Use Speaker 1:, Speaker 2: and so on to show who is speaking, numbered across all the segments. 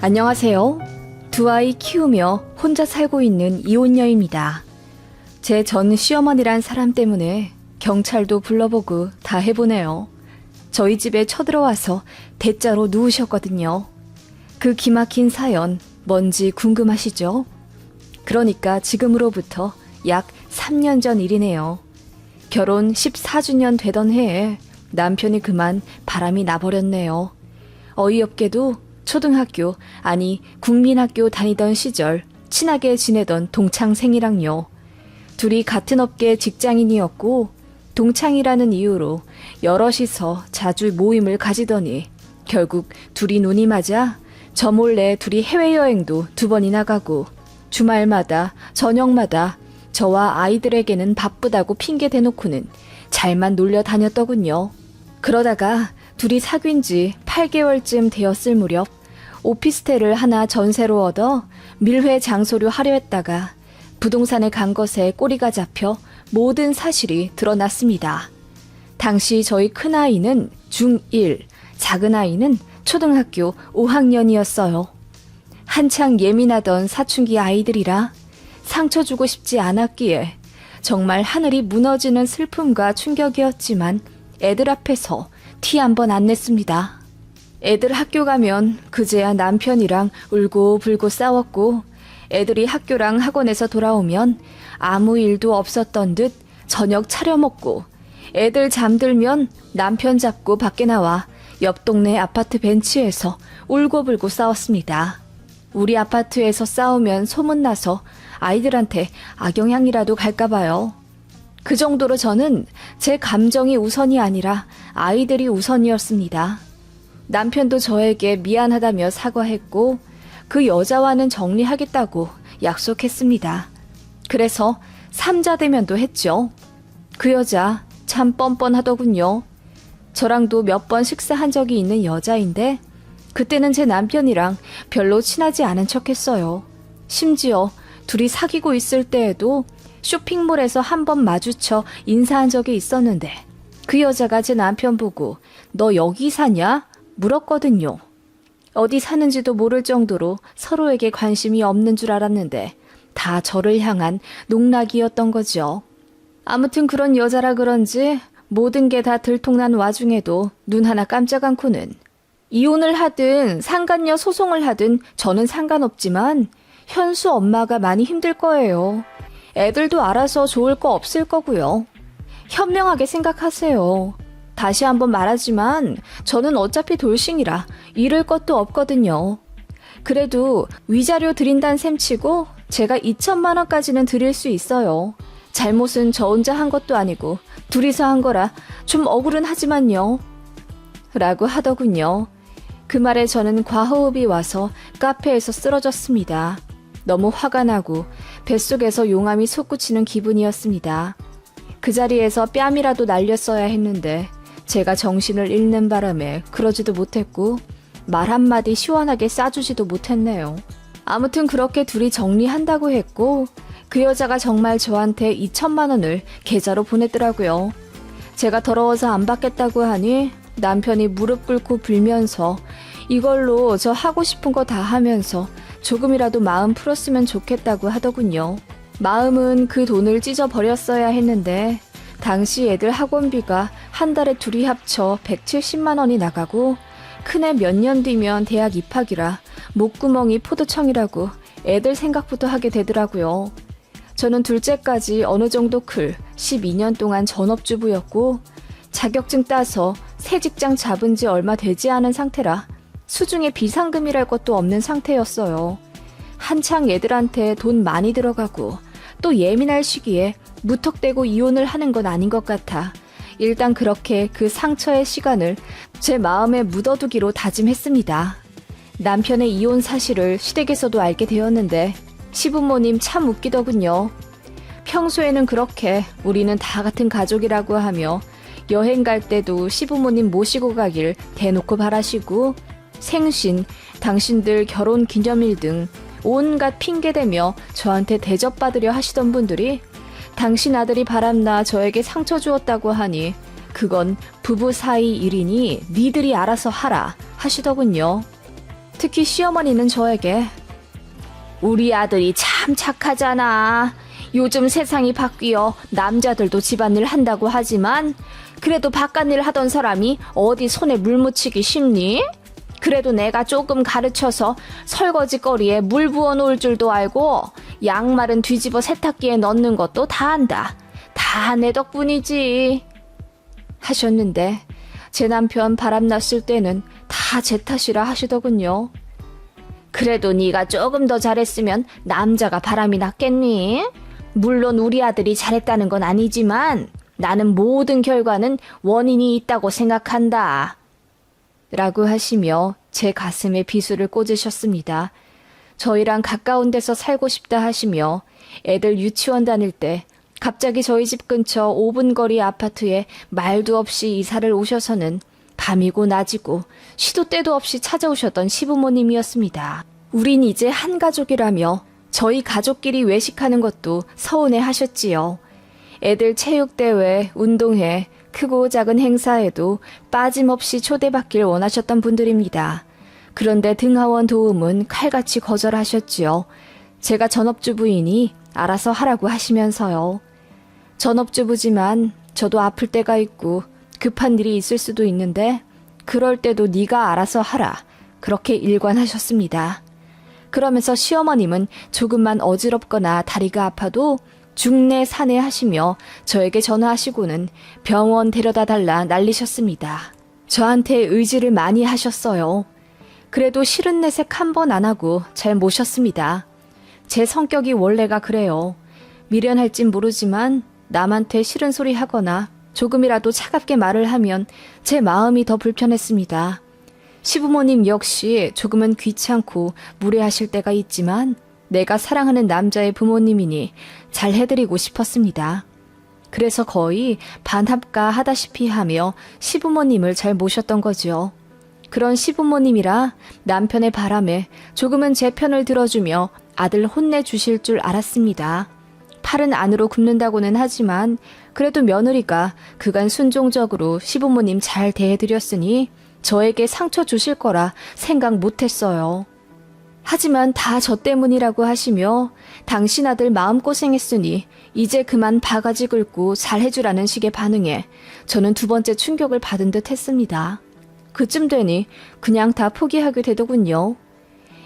Speaker 1: 안녕하세요. 두 아이 키우며 혼자 살고 있는 이혼녀입니다. 제 전 시어머니란 사람 때문에 경찰도 불러보고 다 해보네요. 저희 집에 쳐들어와서 대자로 누우셨거든요. 그 기막힌 사연 뭔지 궁금하시죠? 그러니까 지금으로부터 약 3년 전 일이네요. 결혼 14주년 되던 해에 남편이 그만 바람이 나버렸네요. 어이없게도 초등학교, 아니 국민학교 다니던 시절 친하게 지내던 동창생이랑요. 둘이 같은 업계 직장인이었고 동창이라는 이유로 여럿이서 자주 모임을 가지더니 결국 둘이 눈이 맞아 저 몰래 둘이 해외여행도 2번이나 가고 주말마다 저녁마다 저와 아이들에게는 바쁘다고 핑계 대놓고는 잘만 놀려 다녔더군요. 그러다가 둘이 사귄 지 8개월쯤 되었을 무렵 오피스텔을 하나 전세로 얻어 밀회 장소로 하려 했다가 부동산에 간 것에 꼬리가 잡혀 모든 사실이 드러났습니다. 당시 저희 큰아이는 중1, 작은아이는 초등학교 5학년이었어요. 한창 예민하던 사춘기 아이들이라 상처 주고 싶지 않았기에 정말 하늘이 무너지는 슬픔과 충격이었지만 애들 앞에서 티 한 번 안 냈습니다. 애들 학교 가면 그제야 남편이랑 울고불고 싸웠고 애들이 학교랑 학원에서 돌아오면 아무 일도 없었던 듯 저녁 차려 먹고 애들 잠들면 남편 잡고 밖에 나와 옆 동네 아파트 벤치에서 울고불고 싸웠습니다. 우리 아파트에서 싸우면 소문나서 아이들한테 악영향이라도 갈까봐요. 그 정도로 저는 제 감정이 우선이 아니라 아이들이 우선이었습니다. 남편도 저에게 미안하다며 사과했고 그 여자와는 정리하겠다고 약속했습니다. 그래서 3자 대면도 했죠. 그 여자 참 뻔뻔하더군요. 저랑도 몇 번 식사한 적이 있는 여자인데 그때는 제 남편이랑 별로 친하지 않은 척했어요. 심지어 둘이 사귀고 있을 때에도 쇼핑몰에서 한 번 마주쳐 인사한 적이 있었는데 그 여자가 제 남편 보고 너 여기 사냐? 물었거든요. 어디 사는지도 모를 정도로 서로에게 관심이 없는 줄 알았는데 다 저를 향한 농락이었던 거죠. 아무튼 그런 여자라 그런지 모든 게 다 들통난 와중에도 눈 하나 깜짝 않고는 이혼을 하든 상간녀 소송을 하든 저는 상관없지만 현수 엄마가 많이 힘들 거예요. 애들도 알아서 좋을 거 없을 거고요. 현명하게 생각하세요. 다시 한번 말하지만 저는 어차피 돌싱이라 잃을 것도 없거든요. 그래도 위자료 드린다는 셈치고 제가 2천만 원까지는 드릴 수 있어요. 잘못은 저 혼자 한 것도 아니고 둘이서 한 거라 좀 억울은 하지만요. 라고 하더군요. 그 말에 저는 과호흡이 와서 카페에서 쓰러졌습니다. 너무 화가 나고 뱃속에서 용암이 솟구치는 기분이었습니다. 그 자리에서 뺨이라도 날렸어야 했는데 제가 정신을 잃는 바람에 그러지도 못했고 말 한마디 시원하게 싸주지도 못했네요. 아무튼 그렇게 둘이 정리한다고 했고 그 여자가 정말 저한테 2천만 원을 계좌로 보냈더라고요. 제가 더러워서 안 받겠다고 하니 남편이 무릎 꿇고 빌면서 이걸로 저 하고 싶은 거 다 하면서 조금이라도 마음 풀었으면 좋겠다고 하더군요. 마음은 그 돈을 찢어버렸어야 했는데 당시 애들 학원비가 한 달에 둘이 합쳐 170만 원이 나가고 큰애 몇 년 뒤면 대학 입학이라 목구멍이 포도청이라고 애들 생각부터 하게 되더라고요. 저는 둘째까지 어느 정도 클 12년 동안 전업주부였고 자격증 따서 새 직장 잡은 지 얼마 되지 않은 상태라 수중에 비상금이랄 것도 없는 상태였어요. 한창 애들한테 돈 많이 들어가고 또 예민할 시기에 무턱대고 이혼을 하는 건 아닌 것 같아 일단 그렇게 그 상처의 시간을 제 마음에 묻어두기로 다짐했습니다. 남편의 이혼 사실을 시댁에서도 알게 되었는데 시부모님 참 웃기더군요. 평소에는 그렇게 우리는 다 같은 가족이라고 하며 여행 갈 때도 시부모님 모시고 가길 대놓고 바라시고 생신, 당신들 결혼 기념일 등 온갖 핑계대며 저한테 대접받으려 하시던 분들이 당신 아들이 바람나 저에게 상처 주었다고 하니 그건 부부 사이 일이니 니들이 알아서 하라 하시더군요. 특히 시어머니는 저에게 우리 아들이 참 착하잖아. 요즘 세상이 바뀌어 남자들도 집안일 한다고 하지만 그래도 바깥일 하던 사람이 어디 손에 물 묻히기 쉽니? 그래도 내가 조금 가르쳐서 설거지거리에 물 부어 놓을 줄도 알고 양말은 뒤집어 세탁기에 넣는 것도 다 안다. 다 내 덕분이지. 하셨는데 제 남편 바람났을 때는 다 제 탓이라 하시더군요. 그래도 네가 조금 더 잘했으면 남자가 바람이 났겠니? 물론 우리 아들이 잘했다는 건 아니지만 나는 모든 결과는 원인이 있다고 생각한다. 라고 하시며 제 가슴에 비수를 꽂으셨습니다. 저희랑 가까운 데서 살고 싶다 하시며 애들 유치원 다닐 때 갑자기 저희 집 근처 5분 거리 아파트에 말도 없이 이사를 오셔서는 밤이고 낮이고 시도 때도 없이 찾아오셨던 시부모님이었습니다. 우린 이제 한 가족이라며 저희 가족끼리 외식하는 것도 서운해 하셨지요. 애들 체육대회, 운동회, 크고 작은 행사에도 빠짐없이 초대받길 원하셨던 분들입니다. 그런데 등하원 도움은 칼같이 거절하셨지요. 제가 전업주부이니 알아서 하라고 하시면서요. 전업주부지만 저도 아플 때가 있고 급한 일이 있을 수도 있는데 그럴 때도 네가 알아서 하라. 그렇게 일관하셨습니다. 그러면서 시어머님은 조금만 어지럽거나 다리가 아파도 중내 사내 하시며 저에게 전화하시고는 병원 데려다 달라 난리셨습니다. 저한테 의지를 많이 하셨어요. 그래도 싫은 내색 한 번 안 하고 잘 모셨습니다. 제 성격이 원래가 그래요. 미련할진 모르지만 남한테 싫은 소리 하거나 조금이라도 차갑게 말을 하면 제 마음이 더 불편했습니다. 시부모님 역시 조금은 귀찮고 무례하실 때가 있지만 내가 사랑하는 남자의 부모님이니 잘 해드리고 싶었습니다. 그래서 거의 반합가 하다시피 하며 시부모님을 잘 모셨던 거죠. 그런 시부모님이라 남편의 바람에 조금은 제 편을 들어주며 아들 혼내주실 줄 알았습니다. 팔은 안으로 굽는다고는 하지만 그래도 며느리가 그간 순종적으로 시부모님 잘 대해드렸으니 저에게 상처 주실 거라 생각 못했어요. 하지만 다 저 때문이라고 하시며 당신 아들 마음고생했으니 이제 그만 바가지 긁고 잘해주라는 식의 반응에 저는 두 번째 충격을 받은 듯 했습니다. 그쯤 되니 그냥 다 포기하게 되더군요.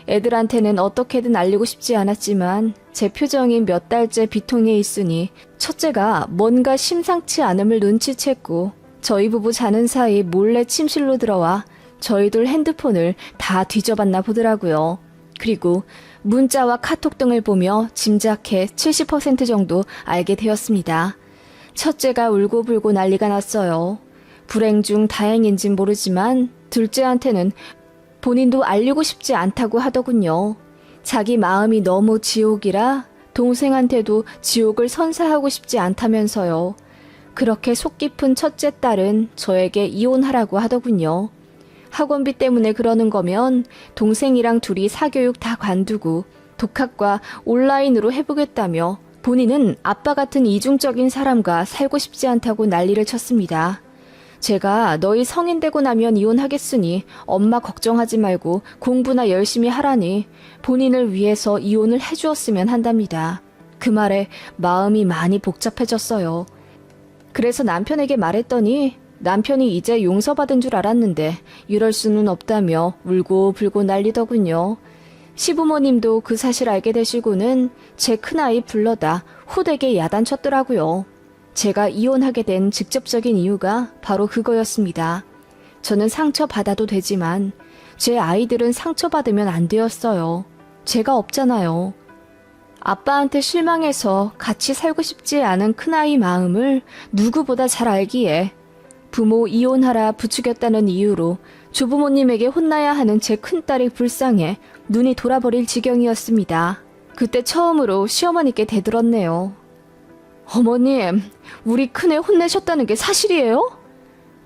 Speaker 1: 애들한테는 어떻게든 알리고 싶지 않았지만 제 표정이 몇 달째 비통해 있으니 첫째가 뭔가 심상치 않음을 눈치챘고 저희 부부 자는 사이 몰래 침실로 들어와 저희들 핸드폰을 다 뒤져봤나 보더라고요. 그리고 문자와 카톡 등을 보며 짐작해 70% 정도 알게 되었습니다. 첫째가 울고불고 난리가 났어요. 불행 중 다행인진 모르지만 둘째한테는 본인도 알리고 싶지 않다고 하더군요. 자기 마음이 너무 지옥이라 동생한테도 지옥을 선사하고 싶지 않다면서요. 그렇게 속 깊은 첫째 딸은 저에게 이혼하라고 하더군요. 학원비 때문에 그러는 거면 동생이랑 둘이 사교육 다 관두고 독학과 온라인으로 해보겠다며 본인은 아빠 같은 이중적인 사람과 살고 싶지 않다고 난리를 쳤습니다. 제가 너희 성인 되고 나면 이혼하겠으니 엄마 걱정하지 말고 공부나 열심히 하라니 본인을 위해서 이혼을 해주었으면 한답니다. 그 말에 마음이 많이 복잡해졌어요. 그래서 남편에게 말했더니 남편이 이제 용서받은 줄 알았는데 이럴 수는 없다며 울고불고 난리더군요. 시부모님도 그 사실 알게 되시고는 제 큰아이 불러다 호되게 야단쳤더라고요. 제가 이혼하게 된 직접적인 이유가 바로 그거였습니다. 저는 상처받아도 되지만 제 아이들은 상처받으면 안 되었어요. 제가 없잖아요. 아빠한테 실망해서 같이 살고 싶지 않은 큰아이 마음을 누구보다 잘 알기에 부모 이혼하라 부추겼다는 이유로 조부모님에게 혼나야 하는 제 큰딸이 불쌍해 눈이 돌아버릴 지경이었습니다. 그때 처음으로 시어머니께 대들었네요. 어머님, 우리 큰애 혼내셨다는 게 사실이에요?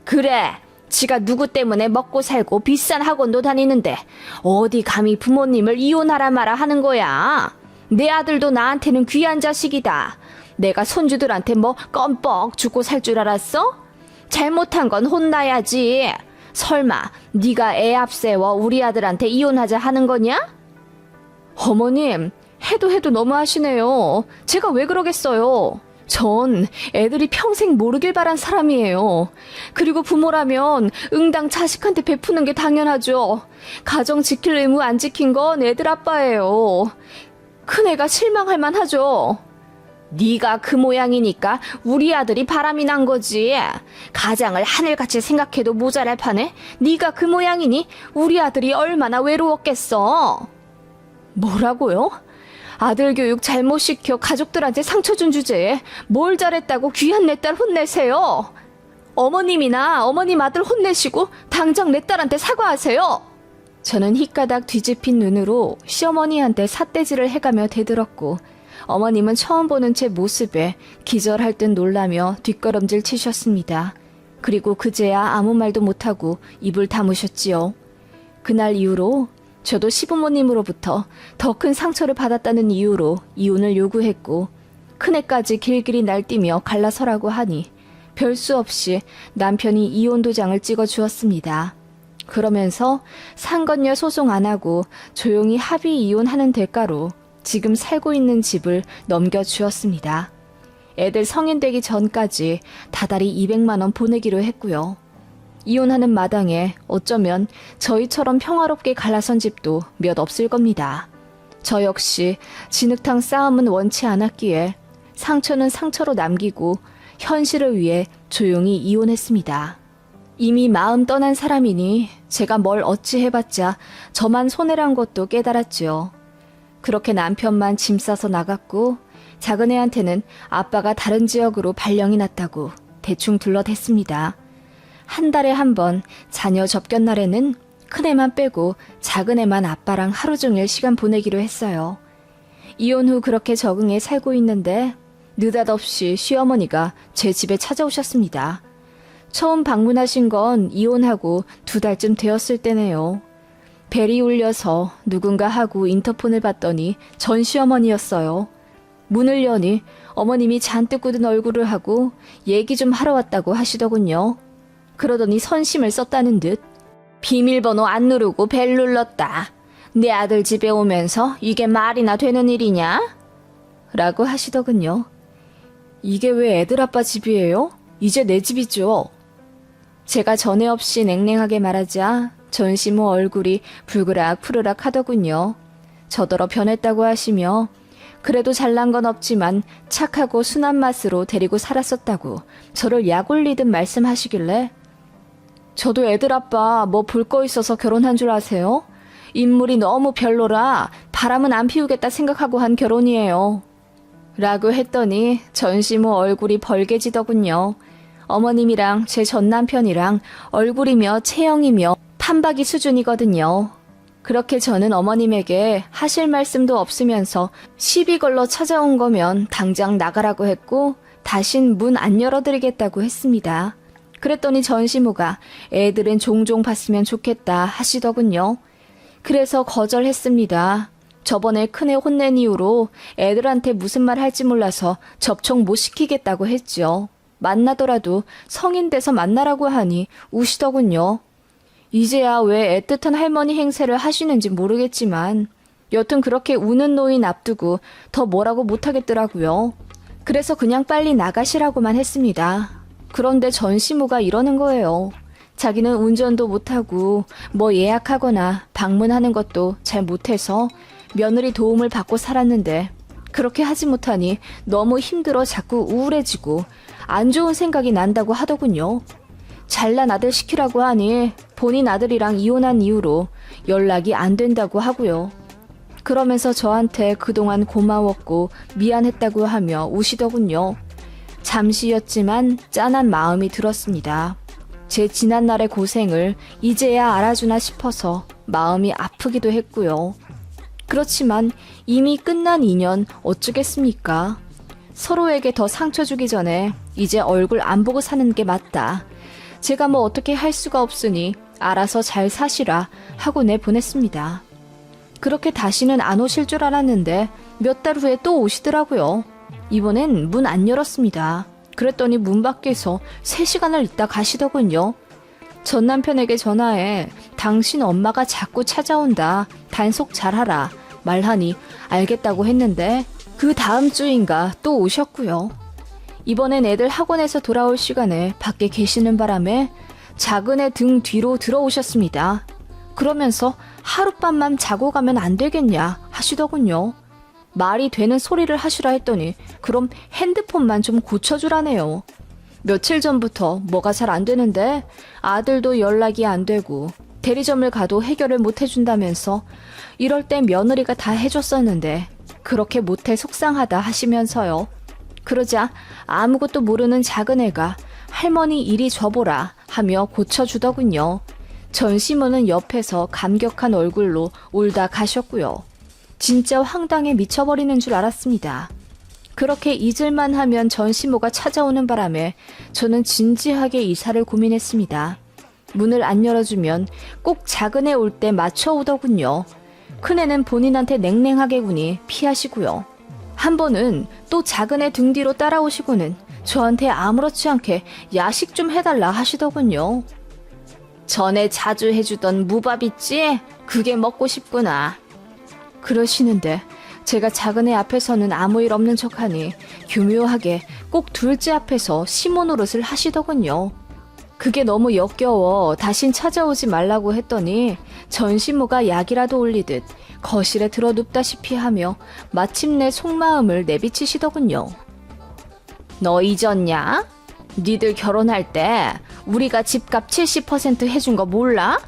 Speaker 1: 그래, 지가 누구 때문에 먹고 살고 비싼 학원도 다니는데 어디 감히 부모님을 이혼하라 마라 하는 거야. 내 아들도 나한테는 귀한 자식이다. 내가 손주들한테 뭐 껌뻑 죽고 살 줄 알았어? 잘못한 건 혼나야지. 설마 네가 애 앞세워 우리 아들한테 이혼하자 하는 거냐? 어머님, 해도 너무하시네요. 제가 왜 그러겠어요. 전 애들이 평생 모르길 바란 사람이에요. 그리고 부모라면 응당 자식한테 베푸는 게 당연하죠. 가정 지킬 의무 안 지킨 건 애들 아빠예요. 큰애가 실망할 만하죠. 네가 그 모양이니까 우리 아들이 바람이 난 거지. 가장을 하늘같이 생각해도 모자랄 판에 네가 그 모양이니 우리 아들이 얼마나 외로웠겠어. 뭐라고요? 아들 교육 잘못 시켜 가족들한테 상처 준 주제에 뭘 잘했다고 귀한 내 딸 혼내세요. 어머님이나 어머님 아들 혼내시고 당장 내 딸한테 사과하세요. 저는 희까닥 뒤집힌 눈으로 시어머니한테 삿대질을 해가며 대들었고 어머님은 처음 보는 제 모습에 기절할 듯 놀라며 뒷걸음질 치셨습니다. 그리고 그제야 아무 말도 못하고 입을 다무셨지요. 그날 이후로 저도 시부모님으로부터 더 큰 상처를 받았다는 이유로 이혼을 요구했고 큰애까지 길길이 날뛰며 갈라서라고 하니 별 수 없이 남편이 이혼 도장을 찍어주었습니다. 그러면서 상건녀 소송 안 하고 조용히 합의 이혼하는 대가로 지금 살고 있는 집을 넘겨주었습니다. 애들 성인 되기 전까지 다달이 200만 원 보내기로 했고요. 이혼하는 마당에 어쩌면 저희처럼 평화롭게 갈라선 집도 몇 없을 겁니다. 저 역시 진흙탕 싸움은 원치 않았기에 상처는 상처로 남기고 현실을 위해 조용히 이혼했습니다. 이미 마음 떠난 사람이니 제가 뭘 어찌 해봤자 저만 손해란 것도 깨달았지요. 그렇게 남편만 짐 싸서 나갔고 작은 애한테는 아빠가 다른 지역으로 발령이 났다고 대충 둘러댔습니다. 한 달에 한 번 자녀 접견 날에는 큰애만 빼고 작은 애만 아빠랑 하루 종일 시간 보내기로 했어요. 이혼 후 그렇게 적응해 살고 있는데 느닷없이 시어머니가 제 집에 찾아오셨습니다. 처음 방문하신 건 이혼하고 2달쯤 되었을 때네요. 벨이 울려서 누군가 하고 인터폰을 받더니 전 시어머니였어요. 문을 여니 어머님이 잔뜩 굳은 얼굴을 하고 얘기 좀 하러 왔다고 하시더군요. 그러더니 선심을 썼다는 듯 비밀번호 안 누르고 벨 눌렀다. 내 아들 집에 오면서 이게 말이나 되는 일이냐? 라고 하시더군요. 이게 왜 애들 아빠 집이에요? 이제 내 집이죠. 제가 전에 없이 냉랭하게 말하자 전시모 얼굴이 불그락 푸르락 하더군요. 저더러 변했다고 하시며 그래도 잘난 건 없지만 착하고 순한 맛으로 데리고 살았었다고 저를 약 올리듯 말씀하시길래 저도 애들 아빠 뭐 볼 거 있어서 결혼한 줄 아세요? 인물이 너무 별로라 바람은 안 피우겠다 생각하고 한 결혼이에요. 라고 했더니 전시모 얼굴이 벌개지더군요. 어머님이랑 제 전남편이랑 얼굴이며 체형이며 판박이 수준이거든요. 그렇게 저는 어머님에게 하실 말씀도 없으면서 시비 걸러 찾아온 거면 당장 나가라고 했고 다신 문 안 열어드리겠다고 했습니다. 그랬더니 전시모가 애들은 종종 봤으면 좋겠다 하시더군요. 그래서 거절했습니다. 저번에 큰애 혼낸 이후로 애들한테 무슨 말 할지 몰라서 접촉 못 시키겠다고 했죠. 만나더라도 성인 돼서 만나라고 하니 우시더군요. 이제야 왜 애틋한 할머니 행세를 하시는지 모르겠지만 여튼 그렇게 우는 노인 앞두고 더 뭐라고 못하겠더라고요. 그래서 그냥 빨리 나가시라고만 했습니다. 그런데 전시모가 이러는 거예요. 자기는 운전도 못하고 뭐 예약하거나 방문하는 것도 잘 못해서 며느리 도움을 받고 살았는데 그렇게 하지 못하니 너무 힘들어 자꾸 우울해지고 안 좋은 생각이 난다고 하더군요. 잘난 아들 시키라고 하니 본인 아들이랑 이혼한 이후로 연락이 안 된다고 하고요. 그러면서 저한테 그동안 고마웠고 미안했다고 하며 우시더군요. 잠시였지만 짠한 마음이 들었습니다. 제 지난날의 고생을 이제야 알아주나 싶어서 마음이 아프기도 했고요. 그렇지만 이미 끝난 인연 어쩌겠습니까? 서로에게 더 상처 주기 전에 이제 얼굴 안 보고 사는 게 맞다. 제가 뭐 어떻게 할 수가 없으니 알아서 잘 사시라 하고 내보냈습니다. 그렇게 다시는 안 오실 줄 알았는데 몇 달 후에 또 오시더라고요. 이번엔 문 안 열었습니다. 그랬더니 문 밖에서 3시간을 있다 가시더군요. 전 남편에게 전화해 당신 엄마가 자꾸 찾아온다. 단속 잘하라. 말하니 알겠다고 했는데 그 다음 주인가 또 오셨고요. 이번엔 애들 학원에서 돌아올 시간에 밖에 계시는 바람에 작은 애 등 뒤로 들어오셨습니다. 그러면서 하룻밤만 자고 가면 안 되겠냐 하시더군요. 말이 되는 소리를 하시라 했더니 그럼 핸드폰만 좀 고쳐주라네요. 며칠 전부터 뭐가 잘 안 되는데 아들도 연락이 안 되고 대리점을 가도 해결을 못 해준다면서 이럴 땐 며느리가 다 해줬었는데 그렇게 못해 속상하다 하시면서요. 그러자 아무것도 모르는 작은 애가 할머니 이리 줘보라 하며 고쳐주더군요. 전시모는 옆에서 감격한 얼굴로 울다 가셨고요. 진짜 황당에 미쳐버리는 줄 알았습니다. 그렇게 잊을만 하면 전시모가 찾아오는 바람에 저는 진지하게 이사를 고민했습니다. 문을 안 열어주면 꼭 작은 애 올 때 맞춰 오더군요. 큰애는 본인한테 냉랭하게 구니 피하시고요. 한 번은 또 작은 애 등 뒤로 따라오시고는 저한테 아무렇지 않게 야식 좀 해달라 하시더군요. 전에 자주 해주던 무밥 있지? 그게 먹고 싶구나. 그러시는데 제가 작은 애 앞에서는 아무 일 없는 척하니 교묘하게 꼭 둘째 앞에서 시모 노릇을 하시더군요. 그게 너무 역겨워 다신 찾아오지 말라고 했더니 전시모가 약이라도 올리듯 거실에 들어 눕다시피 하며 마침내 속마음을 내비치시더군요. 너 잊었냐? 니들 결혼할 때 우리가 집값 70% 해준 거 몰라?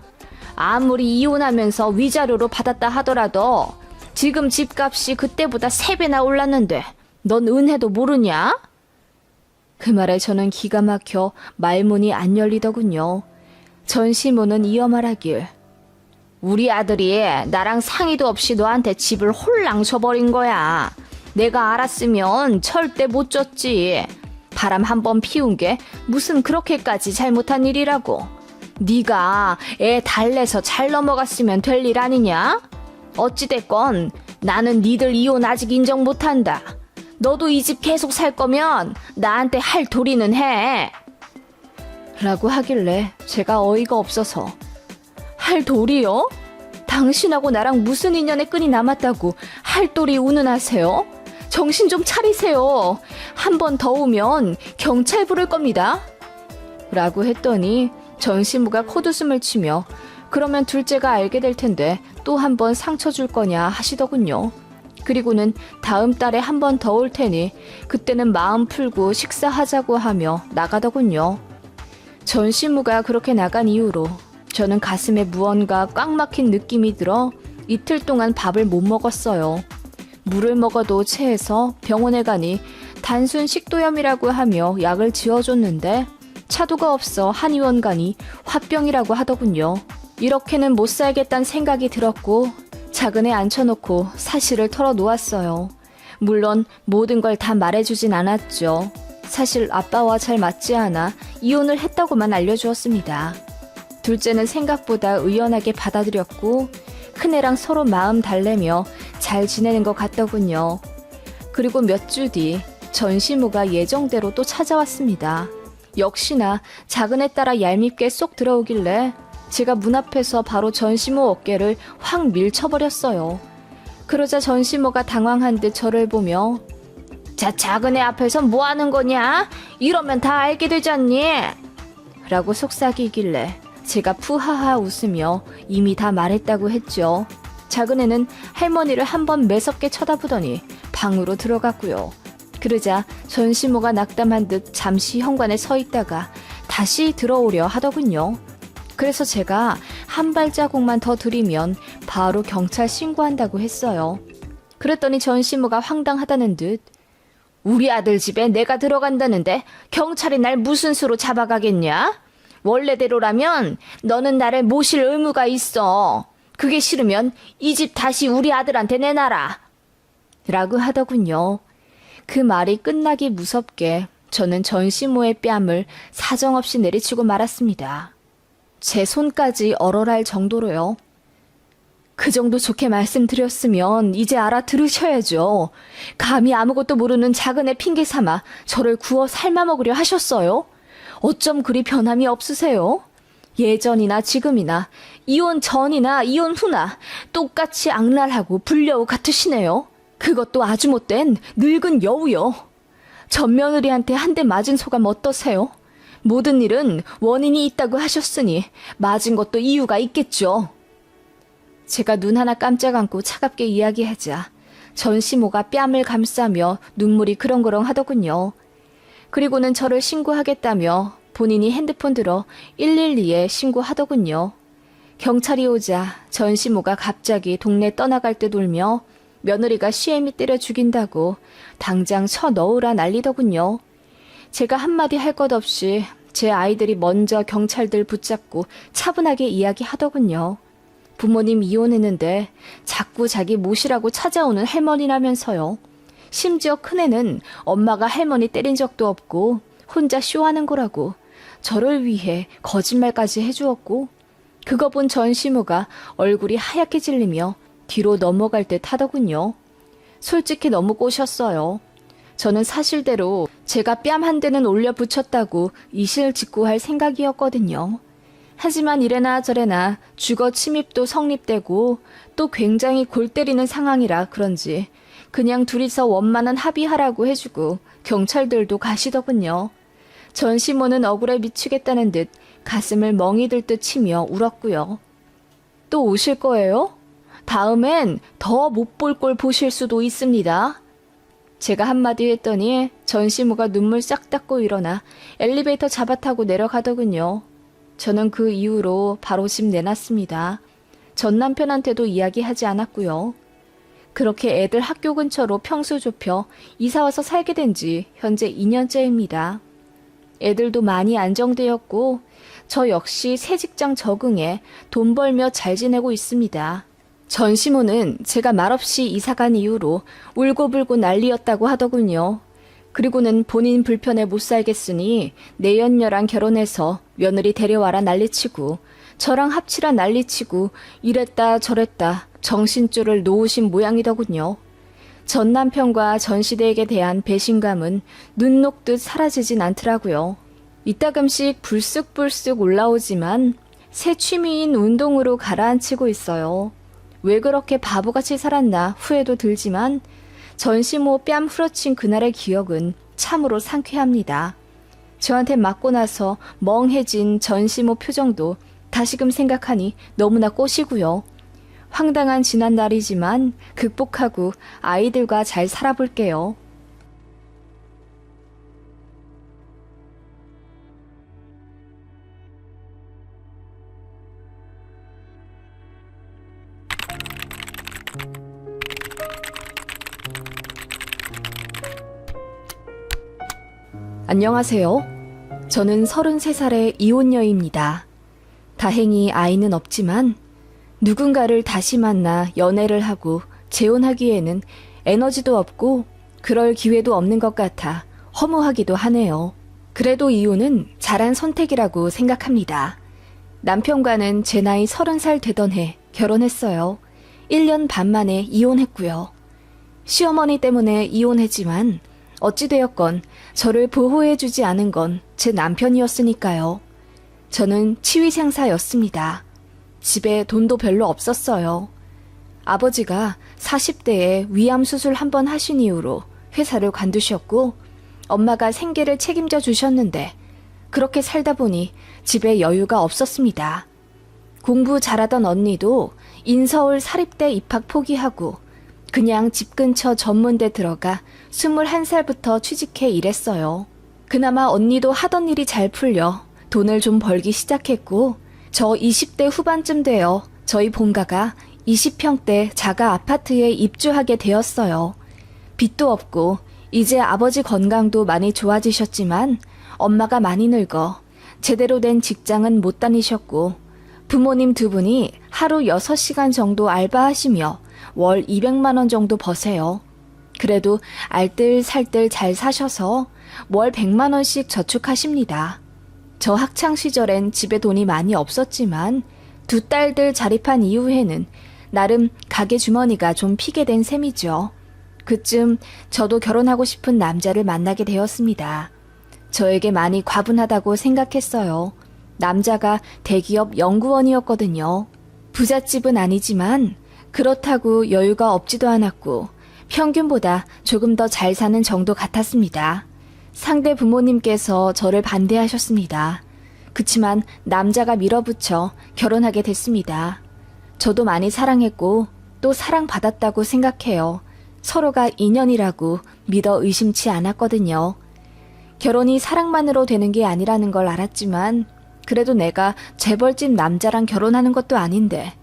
Speaker 1: 아무리 이혼하면서 위자료로 받았다 하더라도 지금 집값이 그때보다 3배나 올랐는데 넌 은혜도 모르냐? 그 말에 저는 기가 막혀 말문이 안 열리더군요. 전시모는 이어 말하길 우리 아들이 나랑 상의도 없이 너한테 집을 홀랑 줘버린 거야. 내가 알았으면 절대 못 줬지. 바람 한 번 피운 게 무슨 그렇게까지 잘못한 일이라고. 네가 애 달래서 잘 넘어갔으면 될 일 아니냐? 어찌됐건 나는 니들 이혼 아직 인정 못한다. 너도 이 집 계속 살 거면 나한테 할 도리는 해. 라고 하길래 제가 어이가 없어서 할 도리요? 당신하고 나랑 무슨 인연의 끈이 남았다고 할 도리 운운하세요? 정신 좀 차리세요. 한 번 더 오면 경찰 부를 겁니다. 라고 했더니 전시모가 콧웃음을 치며 그러면 둘째가 알게 될 텐데 또 한 번 상처 줄 거냐 하시더군요. 그리고는 다음 달에 한 번 더 올 테니 그때는 마음 풀고 식사하자고 하며 나가더군요. 전시모가 그렇게 나간 이후로 저는 가슴에 무언가 꽉 막힌 느낌이 들어 이틀 동안 밥을 못 먹었어요. 물을 먹어도 체해서 병원에 가니 단순 식도염이라고 하며 약을 지어줬는데 차도가 없어 한의원 가니 화병이라고 하더군요. 이렇게는 못 살겠다는 생각이 들었고 작은 애 앉혀놓고 사실을 털어놓았어요. 물론 모든 걸 다 말해주진 않았죠. 사실 아빠와 잘 맞지 않아 이혼을 했다고만 알려주었습니다. 둘째는 생각보다 의연하게 받아들였고 큰애랑 서로 마음 달래며 잘 지내는 것 같더군요. 그리고 몇 주 뒤 전시모가 예정대로 또 찾아왔습니다. 역시나 작은 애 따라 얄밉게 쏙 들어오길래 제가 문 앞에서 바로 전시모 어깨를 확 밀쳐버렸어요. 그러자 전시모가 당황한 듯 저를 보며 자, 작은 애 앞에서 뭐 하는 거냐? 이러면 다 알게 되지 않니? 라고 속삭이길래 제가 푸하하 웃으며 이미 다 말했다고 했죠. 작은 애는 할머니를 한번 매섭게 쳐다보더니 방으로 들어갔고요. 그러자 전시모가 낙담한 듯 잠시 현관에 서 있다가 다시 들어오려 하더군요. 그래서 제가 한 발자국만 더 들이면 바로 경찰 신고한다고 했어요. 그랬더니 전시모가 황당하다는 듯 우리 아들 집에 내가 들어간다는데 경찰이 날 무슨 수로 잡아가겠냐? 원래대로라면 너는 나를 모실 의무가 있어. 그게 싫으면 이 집 다시 우리 아들한테 내놔라. 라고 하더군요. 그 말이 끝나기 무섭게 저는 전시모의 뺨을 사정없이 내리치고 말았습니다. 제 손까지 얼얼할 정도로요. 그 정도 좋게 말씀드렸으면 이제 알아들으셔야죠. 감히 아무것도 모르는 작은 애 핑계 삼아 저를 구워 삶아먹으려 하셨어요? 어쩜 그리 변함이 없으세요? 예전이나 지금이나 이혼 전이나 이혼 후나 똑같이 악랄하고 불려우 같으시네요. 그것도 아주 못된 늙은 여우요. 전 며느리한테 한 대 맞은 소감 어떠세요? 모든 일은 원인이 있다고 하셨으니 맞은 것도 이유가 있겠죠. 제가 눈 하나 깜짝 안고 차갑게 이야기하자 전시모가 뺨을 감싸며 눈물이 그렁그렁 하더군요. 그리고는 저를 신고하겠다며 본인이 핸드폰 들어 112에 신고하더군요. 경찰이 오자 전시모가 갑자기 동네 떠나갈 듯 울며 며느리가 시애미 때려 죽인다고 당장 쳐 넣으라 난리더군요. 제가 한마디 할 것 없이 제 아이들이 먼저 경찰들 붙잡고 차분하게 이야기하더군요. 부모님 이혼했는데 자꾸 자기 모시라고 찾아오는 할머니라면서요. 심지어 큰애는 엄마가 할머니 때린 적도 없고 혼자 쇼하는 거라고 저를 위해 거짓말까지 해주었고 그거 본 전시모가 얼굴이 하얗게 질리며 뒤로 넘어갈 듯 하더군요. 솔직히 너무 꼬셨어요. 저는 사실대로 제가 뺨 한 대는 올려 붙였다고 이실직고할 생각이었거든요. 하지만 이래나 저래나 주거 침입도 성립되고 또 굉장히 골 때리는 상황이라 그런지 그냥 둘이서 원만한 합의하라고 해주고 경찰들도 가시더군요. 전시모는 억울해 미치겠다는 듯 가슴을 멍이 들 듯 치며 울었고요. 또 오실 거예요? 다음엔 더 못 볼 꼴 보실 수도 있습니다. 제가 한마디 했더니 전시모가 눈물 싹 닦고 일어나 엘리베이터 잡아타고 내려가더군요. 저는 그 이후로 바로 집 내놨습니다. 전 남편한테도 이야기하지 않았고요. 그렇게 애들 학교 근처로 평수 좁혀 이사와서 살게 된 지 현재 2년째입니다. 애들도 많이 안정되었고 저 역시 새 직장 적응해 돈 벌며 잘 지내고 있습니다. 전시모는 제가 말없이 이사간 이후로 울고불고 난리였다고 하더군요. 그리고는 본인 불편해 못 살겠으니 내연녀랑 결혼해서 며느리 데려와라 난리치고 저랑 합치라 난리치고 이랬다 저랬다 정신줄을 놓으신 모양이더군요. 전 남편과 전 시대에게 대한 배신감은 눈 녹듯 사라지진 않더라고요. 이따금씩 불쑥불쑥 올라오지만 새 취미인 운동으로 가라앉히고 있어요. 왜 그렇게 바보같이 살았나 후회도 들지만 전시모 뺨 후려친 그날의 기억은 참으로 상쾌합니다. 저한테 맞고 나서 멍해진 전시모 표정도 다시금 생각하니 너무나 꼬시고요. 황당한 지난날이지만 극복하고 아이들과 잘 살아볼게요. 안녕하세요. 저는 33살의 이혼녀입니다. 다행히 아이는 없지만 누군가를 다시 만나 연애를 하고 재혼하기에는 에너지도 없고 그럴 기회도 없는 것 같아 허무하기도 하네요. 그래도 이혼은 잘한 선택이라고 생각합니다. 남편과는 제 나이 30살 되던 해 결혼했어요. 1년 반 만에 이혼했고요. 시어머니 때문에 이혼했지만 어찌되었건 저를 보호해주지 않은 건 제 남편이었으니까요. 저는 치위생사였습니다. 집에 돈도 별로 없었어요. 아버지가 40대에 위암 수술 한 번 하신 이후로 회사를 관두셨고 엄마가 생계를 책임져 주셨는데 그렇게 살다 보니 집에 여유가 없었습니다. 공부 잘하던 언니도 인서울 사립대 입학 포기하고 그냥 집 근처 전문대 들어가 21살부터 취직해 일했어요. 그나마 언니도 하던 일이 잘 풀려 돈을 좀 벌기 시작했고 저 20대 후반쯤 되어 저희 본가가 20평대 자가 아파트에 입주하게 되었어요. 빚도 없고 이제 아버지 건강도 많이 좋아지셨지만 엄마가 많이 늙어 제대로 된 직장은 못 다니셨고 부모님 두 분이 하루 6시간 정도 알바하시며 월 200만 원 정도 버세요. 그래도 알뜰살뜰 잘 사셔서 월 100만 원씩 저축하십니다. 저 학창시절엔 집에 돈이 많이 없었지만 두 딸들 자립한 이후에는 나름 가게 주머니가 좀 피게 된 셈이죠. 그쯤 저도 결혼하고 싶은 남자를 만나게 되었습니다. 저에게 많이 과분하다고 생각했어요. 남자가 대기업 연구원이었거든요. 부잣집은 아니지만 그렇다고 여유가 없지도 않았고 평균보다 조금 더 잘 사는 정도 같았습니다. 상대 부모님께서 저를 반대하셨습니다. 그치만 남자가 밀어붙여 결혼하게 됐습니다. 저도 많이 사랑했고 또 사랑받았다고 생각해요. 서로가 인연이라고 믿어 의심치 않았거든요. 결혼이 사랑만으로 되는 게 아니라는 걸 알았지만 그래도 내가 재벌집 남자랑 결혼하는 것도 아닌데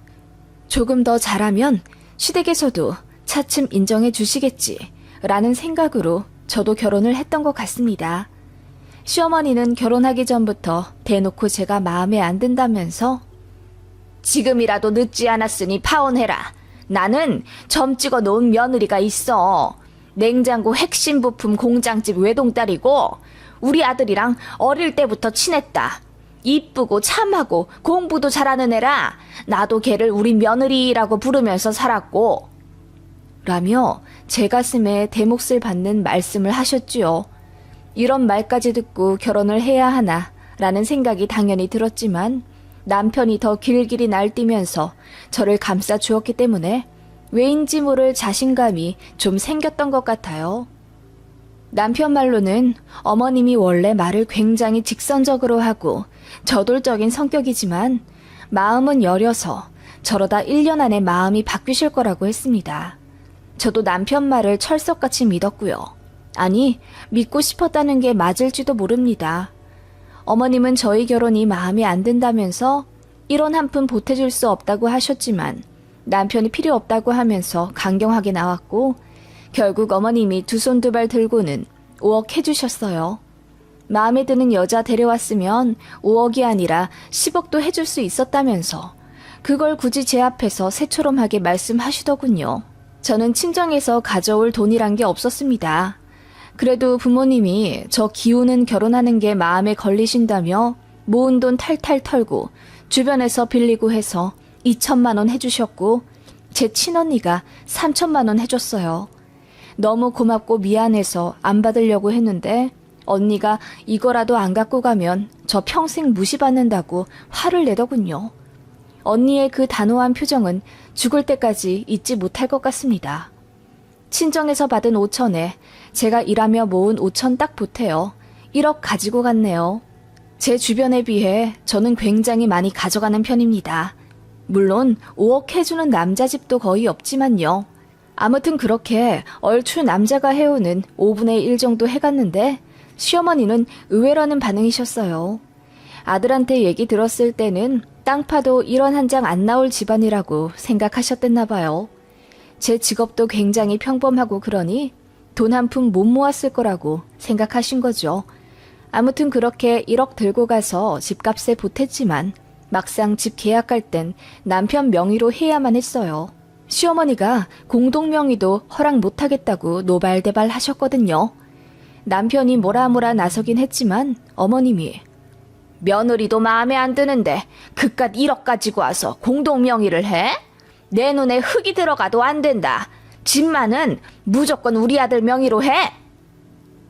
Speaker 1: 조금 더 잘하면 시댁에서도 차츰 인정해 주시겠지 라는 생각으로 저도 결혼을 했던 것 같습니다. 시어머니는 결혼하기 전부터 대놓고 제가 마음에 안 든다면서 지금이라도 늦지 않았으니 파혼해라. 나는 점 찍어 놓은 며느리가 있어. 냉장고 핵심 부품 공장집 외동딸이고 우리 아들이랑 어릴 때부터 친했다. 이쁘고 참하고 공부도 잘하는 애라 나도 걔를 우리 며느리라고 부르면서 살았고 라며 제 가슴에 대몫을 받는 말씀을 하셨지요. 이런 말까지 듣고 결혼을 해야 하나 라는 생각이 당연히 들었지만 남편이 더 길길이 날뛰면서 저를 감싸 주었기 때문에 왜인지 모를 자신감이 좀 생겼던 것 같아요. 남편 말로는 어머님이 원래 말을 굉장히 직선적으로 하고 저돌적인 성격이지만 마음은 여려서 저러다 1년 안에 마음이 바뀌실 거라고 했습니다. 저도 남편 말을 철석같이 믿었고요. 아니, 믿고 싶었다는 게 맞을지도 모릅니다. 어머님은 저희 결혼이 마음에 안 든다면서 1원 한 푼 보태줄 수 없다고 하셨지만 남편이 필요 없다고 하면서 강경하게 나왔고 결국 어머님이 두 손 두 발 들고는 5억 해주셨어요. 마음에 드는 여자 데려왔으면 5억이 아니라 10억도 해줄 수 있었다면서 그걸 굳이 제 앞에서 새초롬하게 말씀하시더군요. 저는 친정에서 가져올 돈이란 게 없었습니다. 그래도 부모님이 저 기우는 결혼하는 게 마음에 걸리신다며 모은 돈 탈탈 털고 주변에서 빌리고 해서 2천만 원 해주셨고 제 친언니가 3천만 원 해줬어요. 너무 고맙고 미안해서 안 받으려고 했는데 언니가 이거라도 안 갖고 가면 저 평생 무시받는다고 화를 내더군요. 언니의 그 단호한 표정은 죽을 때까지 잊지 못할 것 같습니다. 친정에서 받은 5천에 제가 일하며 모은 5천 딱 보태요. 1억 가지고 갔네요. 제 주변에 비해 저는 굉장히 많이 가져가는 편입니다. 물론 5억 해주는 남자 집도 거의 없지만요. 아무튼 그렇게 얼추 남자가 해오는 5분의 1 정도 해갔는데 시어머니는 의외라는 반응이셨어요. 아들한테 얘기 들었을 때는 땅 파도 1원 한 장 안 나올 집안이라고 생각하셨댔나 봐요. 제 직업도 굉장히 평범하고 그러니 돈 한 푼 못 모았을 거라고 생각하신 거죠. 아무튼 그렇게 1억 들고 가서 집값에 보탰지만 막상 집 계약할 땐 남편 명의로 해야만 했어요. 시어머니가 공동명의도 허락 못하겠다고 노발대발 하셨거든요. 남편이 뭐라 나서긴 했지만 어머님이 며느리도 마음에 안 드는데 그깟 1억 가지고 와서 공동명의를 해? 내 눈에 흙이 들어가도 안 된다. 집만은 무조건 우리 아들 명의로 해!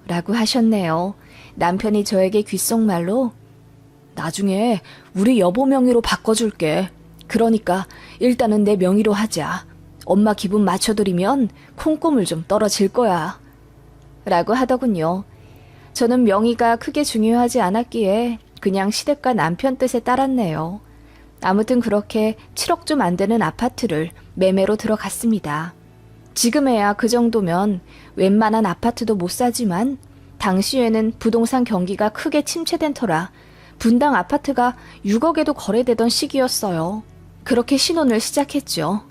Speaker 1: 라고 하셨네요. 남편이 저에게 귓속말로 나중에 우리 여보 명의로 바꿔줄게. 그러니까 일단은 내 명의로 하자. 엄마 기분 맞춰드리면 콩고물 좀 떨어질 거야. 라고 하더군요. 저는 명의가 크게 중요하지 않았기에 그냥 시댁과 남편 뜻에 따랐네요. 아무튼 그렇게 7억 좀 안 되는 아파트를 매매로 들어갔습니다. 지금에야 그 정도면 웬만한 아파트도 못 사지만 당시에는 부동산 경기가 크게 침체된 터라 분당 아파트가 6억에도 거래되던 시기였어요. 그렇게 신혼을 시작했죠.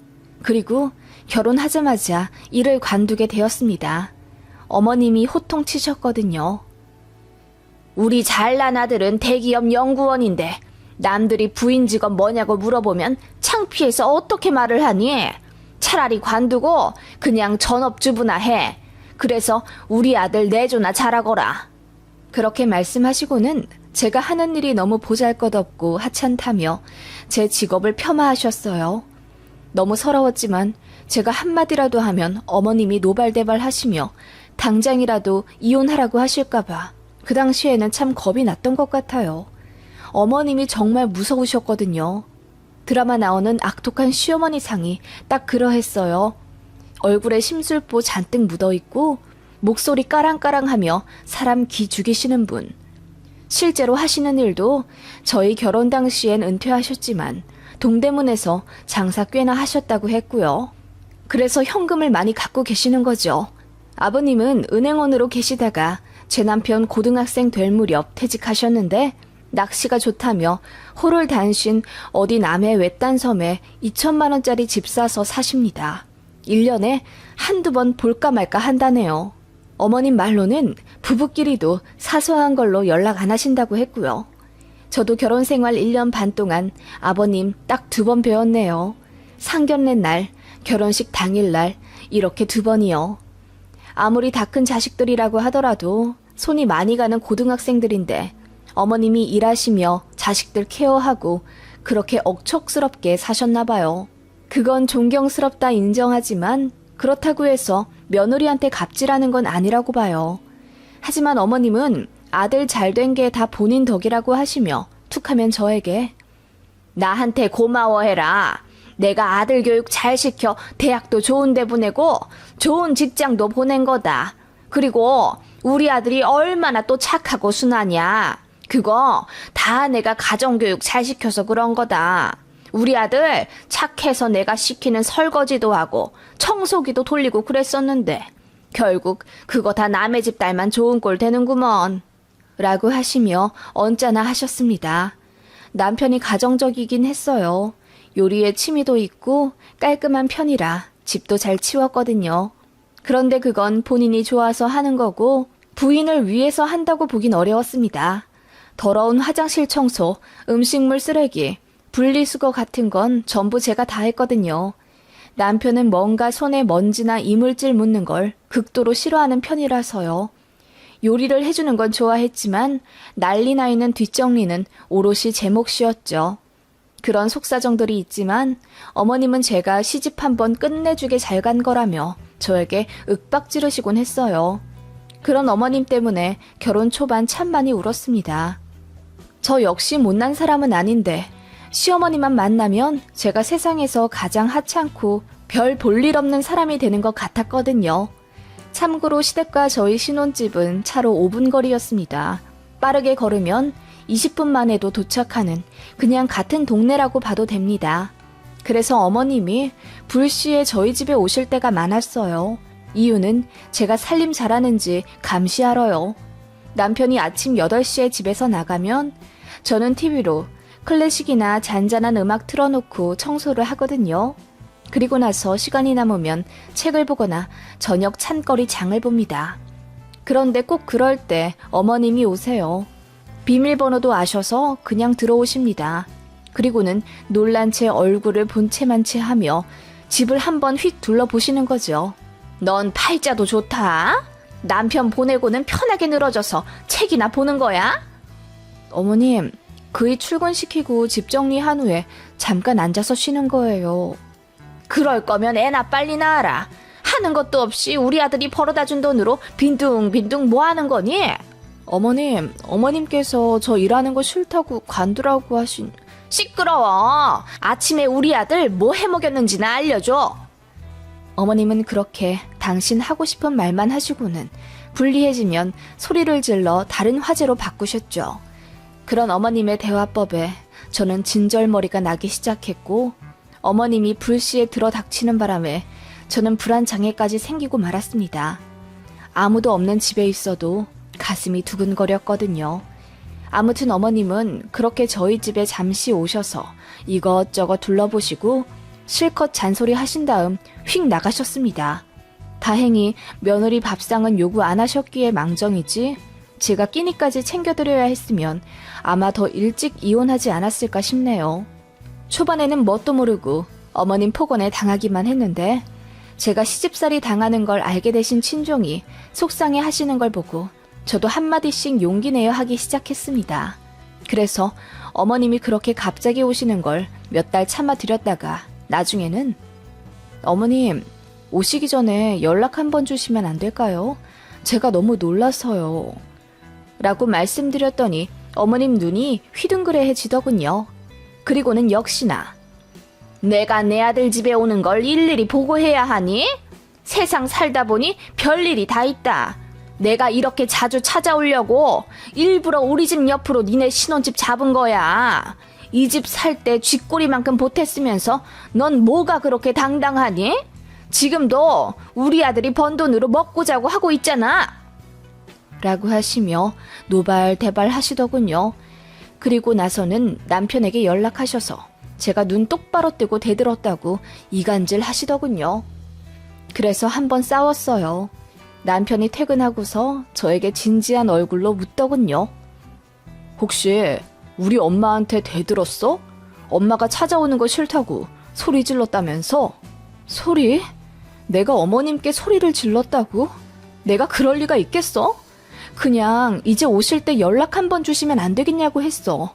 Speaker 1: 그리고 결혼하자마자 일을 관두게 되었습니다. 어머님이 호통치셨거든요. 우리 잘난 아들은 대기업 연구원인데 남들이 부인 직업 뭐냐고 물어보면 창피해서 어떻게 말을 하니? 차라리 관두고 그냥 전업주부나 해. 그래서 우리 아들 내조나 잘하거라. 그렇게 말씀하시고는 제가 하는 일이 너무 보잘것없고 하찮다며 제 직업을 폄하하셨어요. 너무 서러웠지만 제가 한마디라도 하면 어머님이 노발대발 하시며 당장이라도 이혼하라고 하실까봐 그 당시에는 참 겁이 났던 것 같아요. 어머님이 정말 무서우셨거든요. 드라마 나오는 악독한 시어머니 상이 딱 그러했어요. 얼굴에 심술보 잔뜩 묻어있고 목소리 까랑까랑하며 사람 기 죽이시는 분. 실제로 하시는 일도 저희 결혼 당시엔 은퇴하셨지만 동대문에서 장사 꽤나 하셨다고 했고요. 그래서 현금을 많이 갖고 계시는 거죠. 아버님은 은행원으로 계시다가 제 남편 고등학생 될 무렵 퇴직하셨는데 낚시가 좋다며 호를 단신 어디 남해 외딴 섬에 2천만 원짜리 집 사서 사십니다. 1년에 한두 번 볼까 말까 한다네요. 어머님 말로는 부부끼리도 사소한 걸로 연락 안 하신다고 했고요. 저도 결혼 생활 1년 반 동안 아버님 딱 2번 뵈었네요. 상견례 날, 결혼식 당일날 이렇게 2번이요. 아무리 다 큰 자식들이라고 하더라도 손이 많이 가는 고등학생들인데 어머님이 일하시며 자식들 케어하고 그렇게 억척스럽게 사셨나 봐요. 그건 존경스럽다 인정하지만 그렇다고 해서 며느리한테 갑질하는 건 아니라고 봐요. 하지만 어머님은 아들 잘된 게 다 본인 덕이라고 하시며 툭하면 저에게 나한테 고마워해라. 내가 아들 교육 잘 시켜 대학도 좋은 데 보내고 좋은 직장도 보낸 거다. 그리고 우리 아들이 얼마나 또 착하고 순하냐. 그거 다 내가 가정교육 잘 시켜서 그런 거다. 우리 아들 착해서 내가 시키는 설거지도 하고 청소기도 돌리고 그랬었는데 결국 그거 다 남의 집 딸만 좋은 꼴 되는구먼. 라고 하시며 언짢아 하셨습니다. 남편이 가정적이긴 했어요. 요리에 취미도 있고 깔끔한 편이라 집도 잘 치웠거든요. 그런데 그건 본인이 좋아서 하는 거고 부인을 위해서 한다고 보긴 어려웠습니다. 더러운 화장실 청소, 음식물 쓰레기, 분리수거 같은 건 전부 제가 다 했거든요. 남편은 뭔가 손에 먼지나 이물질 묻는 걸 극도로 싫어하는 편이라서요. 요리를 해주는 건 좋아했지만 난리 나 있는 뒷정리는 오롯이 제 몫이었죠. 그런 속사정들이 있지만 어머님은 제가 시집 한번 끝내주게 잘 간 거라며 저에게 윽박 지르시곤 했어요. 그런 어머님 때문에 결혼 초반 참 많이 울었습니다. 저 역시 못난 사람은 아닌데 시어머니만 만나면 제가 세상에서 가장 하찮고 별 볼 일 없는 사람이 되는 것 같았거든요. 참고로 시댁과 저희 신혼집은 차로 5분 거리였습니다. 빠르게 걸으면 20분 만에도 도착하는 그냥 같은 동네라고 봐도 됩니다. 그래서 어머님이 불시에 저희 집에 오실 때가 많았어요. 이유는 제가 살림 잘하는지 감시하러요. 남편이 아침 8시에 집에서 나가면 저는 TV로 클래식이나 잔잔한 음악 틀어놓고 청소를 하거든요. 그리고 나서 시간이 남으면 책을 보거나 저녁 찬거리 장을 봅니다. 그런데 꼭 그럴 때 어머님이 오세요. 비밀번호도 아셔서 그냥 들어오십니다. 그리고는 놀란 채 얼굴을 본체만 채 하며 집을 한번 휙 둘러보시는 거죠. 넌 팔자도 좋다. 남편 보내고는 편하게 늘어져서 책이나 보는 거야? 어머님, 그이 출근시키고 집 정리한 후에 잠깐 앉아서 쉬는 거예요. 그럴 거면 애나 빨리 낳아라. 하는 것도 없이 우리 아들이 벌어다 준 돈으로 빈둥빈둥 뭐 하는 거니? 어머님, 어머님께서 저 일하는 거 싫다고 관두라고 하신... 시끄러워. 아침에 우리 아들 뭐 해먹였는지나 알려줘. 어머님은 그렇게 당신 하고 싶은 말만 하시고는 불리해지면 소리를 질러 다른 화제로 바꾸셨죠. 그런 어머님의 대화법에 저는 진절머리가 나기 시작했고 어머님이 불시에 들어닥치는 바람에 저는 불안장애까지 생기고 말았습니다. 아무도 없는 집에 있어도 가슴이 두근거렸거든요. 아무튼 어머님은 그렇게 저희 집에 잠시 오셔서 이것저것 둘러보시고 실컷 잔소리 하신 다음 휙 나가셨습니다. 다행히 며느리 밥상은 요구 안 하셨기에 망정이지 제가 끼니까지 챙겨드려야 했으면 아마 더 일찍 이혼하지 않았을까 싶네요. 초반에는 뭣도 모르고 어머님 폭언에 당하기만 했는데 제가 시집살이 당하는 걸 알게 되신 친종이 속상해 하시는 걸 보고 저도 한마디씩 용기 내어 하기 시작했습니다. 그래서 어머님이 그렇게 갑자기 오시는 걸 몇 달 참아드렸다가 나중에는 어머님, 오시기 전에 연락 한번 주시면 안 될까요? 제가 너무 놀라서요. 라고 말씀드렸더니 어머님 눈이 휘둥그레해지더군요. 그리고는 역시나 내가 내 아들 집에 오는 걸 일일이 보고해야 하니? 세상 살다 보니 별일이 다 있다. 내가 이렇게 자주 찾아오려고 일부러 우리 집 옆으로 니네 신혼집 잡은 거야. 이 집 살 때 쥐꼬리만큼 보탰으면서 넌 뭐가 그렇게 당당하니? 지금도 우리 아들이 번 돈으로 먹고 자고 하고 있잖아. 라고 하시며 노발대발 하시더군요. 그리고 나서는 남편에게 연락하셔서 제가 눈 똑바로 뜨고 대들었다고 이간질 하시더군요. 그래서 한번 싸웠어요. 남편이 퇴근하고서 저에게 진지한 얼굴로 묻더군요. 혹시 우리 엄마한테 대들었어? 엄마가 찾아오는 거 싫다고 소리 질렀다면서? 소리? 내가 어머님께 소리를 질렀다고? 내가 그럴 리가 있겠어? 그냥 이제 오실 때 연락 한번 주시면 안 되겠냐고 했어.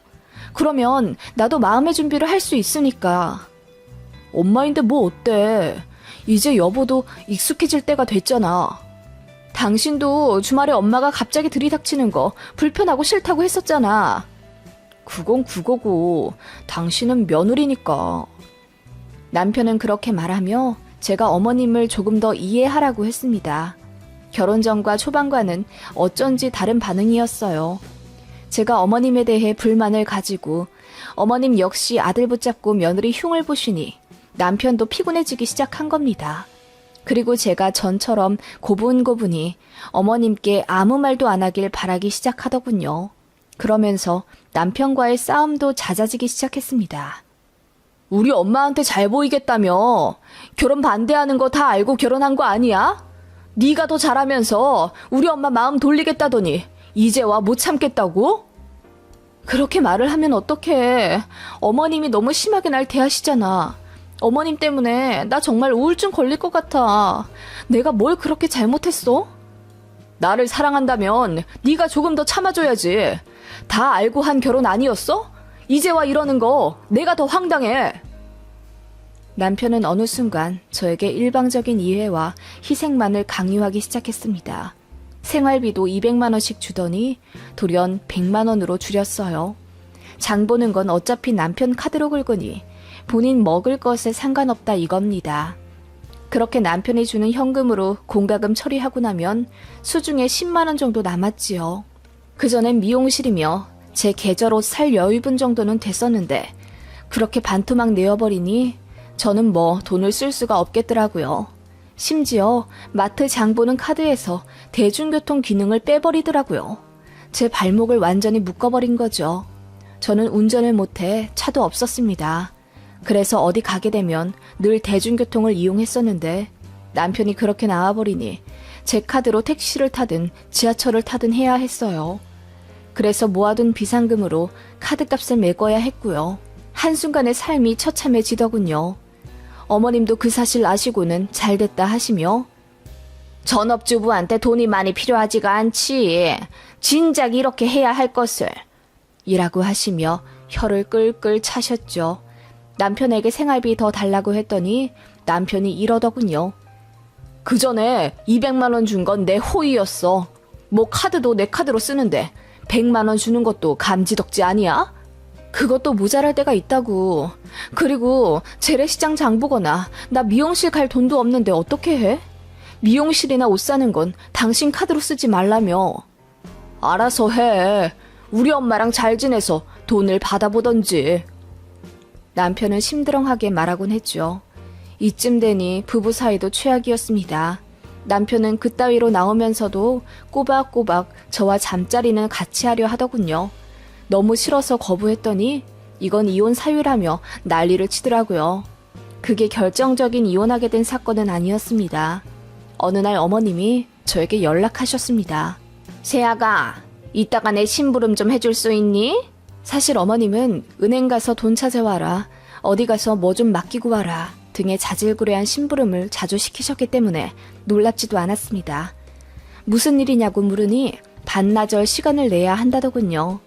Speaker 1: 그러면 나도 마음의 준비를 할 수 있으니까. 엄마인데 뭐 어때? 이제 여보도 익숙해질 때가 됐잖아. 당신도 주말에 엄마가 갑자기 들이닥치는 거 불편하고 싫다고 했었잖아. 그건 그거고 당신은 며느리니까. 남편은 그렇게 말하며 제가 어머님을 조금 더 이해하라고 했습니다. 결혼 전과 초반과는 어쩐지 다른 반응이었어요. 제가 어머님에 대해 불만을 가지고 어머님 역시 아들 붙잡고 며느리 흉을 보시니 남편도 피곤해지기 시작한 겁니다. 그리고 제가 전처럼 고분고분히 어머님께 아무 말도 안 하길 바라기 시작하더군요. 그러면서 남편과의 싸움도 잦아지기 시작했습니다. 우리 엄마한테 잘 보이겠다며 결혼 반대하는 거 다 알고 결혼한 거 아니야? 네가 더 잘하면서 우리 엄마 마음 돌리겠다더니 이제 와 못 참겠다고? 그렇게 말을 하면 어떡해. 어머님이 너무 심하게 날 대하시잖아. 어머님 때문에 나 정말 우울증 걸릴 것 같아. 내가 뭘 그렇게 잘못했어? 나를 사랑한다면 네가 조금 더 참아줘야지. 다 알고 한 결혼 아니었어? 이제 와 이러는 거 내가 더 황당해. 남편은 어느 순간 저에게 일방적인 이해와 희생만을 강요하기 시작했습니다. 생활비도 200만 원씩 주더니 돌연 100만 원으로 줄였어요. 장 보는 건 어차피 남편 카드로 긁으니 본인 먹을 것에 상관없다 이겁니다. 그렇게 남편이 주는 현금으로 공과금 처리하고 나면 수중에 10만 원 정도 남았지요. 그전엔 미용실이며 제 계절옷 살 여유분 정도는 됐었는데 그렇게 반토막 내어버리니 저는 뭐 돈을 쓸 수가 없겠더라고요. 심지어 마트 장 보는 카드에서 대중교통 기능을 빼버리더라고요. 제 발목을 완전히 묶어버린 거죠. 저는 운전을 못해 차도 없었습니다. 그래서 어디 가게 되면 늘 대중교통을 이용했었는데 남편이 그렇게 나와버리니 제 카드로 택시를 타든 지하철을 타든 해야 했어요. 그래서 모아둔 비상금으로 카드값을 메꿔야 했고요. 한순간에 삶이 처참해지더군요. 어머님도 그 사실 아시고는 잘됐다 하시며 전업주부한테 돈이 많이 필요하지가 않지. 진작 이렇게 해야 할 것을 이라고 하시며 혀를 끌끌 차셨죠. 남편에게 생활비 더 달라고 했더니 남편이 이러더군요. 그 전에 200만 원 준 건 내 호의였어. 뭐 카드도 내 카드로 쓰는데 100만 원 주는 것도 감지덕지 아니야? 그것도 모자랄 때가 있다고. 그리고 재래시장 장 보거나 나 미용실 갈 돈도 없는데 어떻게 해? 미용실이나 옷 사는 건 당신 카드로 쓰지 말라며. 알아서 해. 우리 엄마랑 잘 지내서 돈을 받아보던지. 남편은 심드렁하게 말하곤 했죠. 이쯤 되니 부부 사이도 최악이었습니다. 남편은 그따위로 나오면서도 꼬박꼬박 저와 잠자리는 같이 하려 하더군요. 너무 싫어서 거부했더니 이건 이혼 사유라며 난리를 치더라고요. 그게 결정적인 이혼하게 된 사건은 아니었습니다. 어느 날 어머님이 저에게 연락하셨습니다. 세아가 이따가 내 심부름 좀 해줄 수 있니? 사실 어머님은 은행 가서 돈 찾아와라, 어디 가서 뭐 좀 맡기고 와라 등의 자질구레한 심부름을 자주 시키셨기 때문에 놀랍지도 않았습니다. 무슨 일이냐고 물으니 반나절 시간을 내야 한다더군요.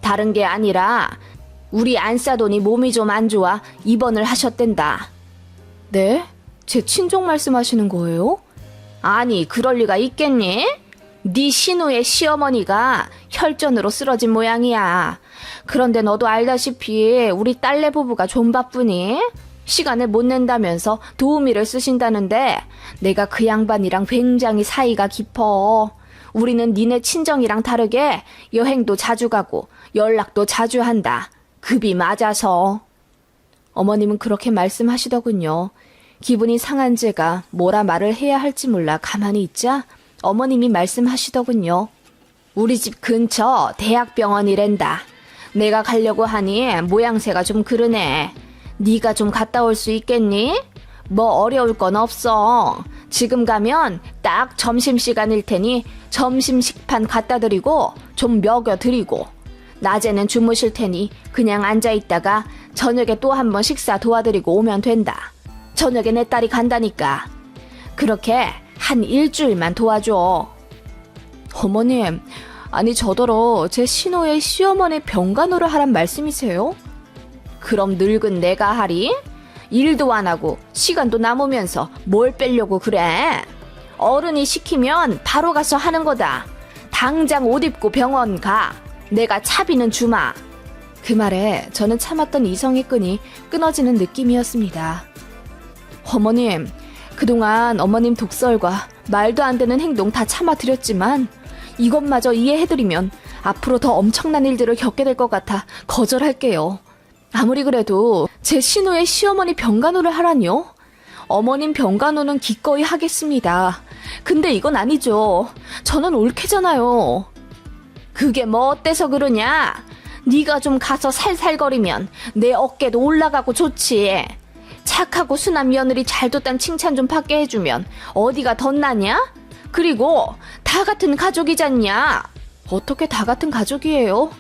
Speaker 1: 다른 게 아니라 우리 안싸돈이 몸이 좀 안 좋아 입원을 하셨댄다. 네? 제 친정 말씀하시는 거예요? 아니 그럴 리가 있겠니?
Speaker 2: 네 신우의 시어머니가 혈전으로 쓰러진 모양이야. 그런데 너도 알다시피 우리 딸내 부부가 좀 바쁘니? 시간을 못 낸다면서 도우미를 쓰신다는데 내가 그 양반이랑 굉장히 사이가 깊어. 우리는 니네 친정이랑 다르게 여행도 자주 가고 연락도 자주 한다. 급이 맞아서. 어머님은 그렇게 말씀하시더군요. 기분이 상한 제가 뭐라 말을 해야 할지 몰라 가만히 있자 어머님이 말씀하시더군요. 우리 집 근처 대학병원이랜다. 내가 가려고 하니 모양새가 좀 그러네. 네가 좀 갔다 올 수 있겠니? 뭐 어려울 건 없어. 지금 가면 딱 점심시간일 테니 점심 식판 갖다 드리고 좀 먹여 드리고 낮에는 주무실 테니 그냥 앉아있다가 저녁에 또 한 번 식사 도와드리고 오면 된다. 저녁에 내 딸이 간다니까. 그렇게 한 일주일만 도와줘.
Speaker 1: 어머님, 아니 저더러 제 신호의 시어머니 병간호를 하란 말씀이세요?
Speaker 2: 그럼 늙은 내가 하리? 일도 안 하고 시간도 남으면서 뭘 빼려고 그래? 어른이 시키면 바로 가서 하는 거다. 당장 옷 입고 병원 가. 내가 차비는 주마.
Speaker 1: 그 말에 저는 참았던 이성의 끈이 끊어지는 느낌이었습니다. 어머님, 그동안 어머님 독설과 말도 안 되는 행동 다 참아드렸지만 이것마저 이해해드리면 앞으로 더 엄청난 일들을 겪게 될 것 같아 거절할게요. 아무리 그래도 제 신우의 시어머니 병간호를 하라니요? 어머님 병간호는 기꺼이 하겠습니다. 근데 이건 아니죠. 저는 올케잖아요.
Speaker 2: 그게 뭐 어때서 그러냐? 네가 좀 가서 살살거리면 내 어깨도 올라가고 좋지. 착하고 순한 며느리 잘 뒀단 칭찬 좀 받게 해주면 어디가 덧나냐? 그리고 다 같은 가족이잖냐?
Speaker 1: 어떻게 다 같은 가족이에요?